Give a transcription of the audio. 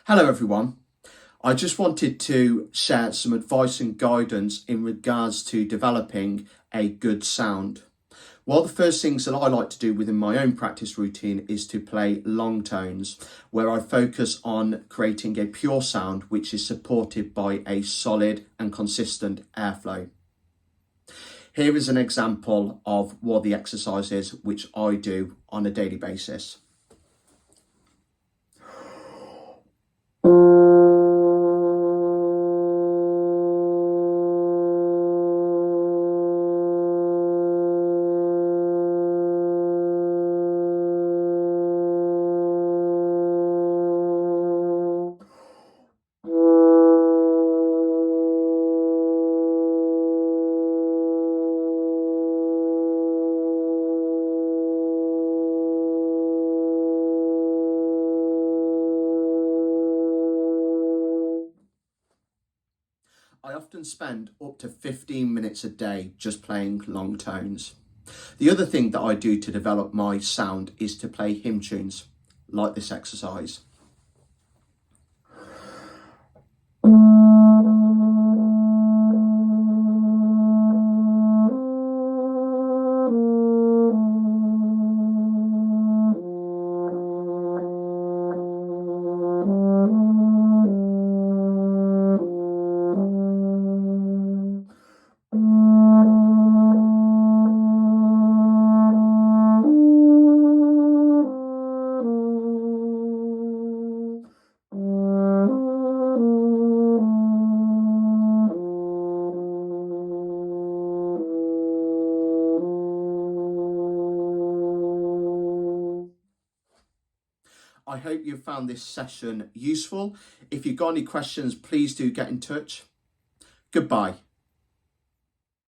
Hello everyone. I just wanted to share some advice and guidance in regards to developing a good sound. One of the first things that I like to do within my own practice routine is to play long tones, where I focus on creating a pure sound which is supported by a solid and consistent airflow. Here is an example of one of the exercises which I do on a daily basis. I often spend up to 15 minutes a day just playing long tones. The other thing that I do to develop my sound is to play hymn tunes, like this exercise. I hope you found this session useful. If you've got any questions, please do get in touch. Goodbye.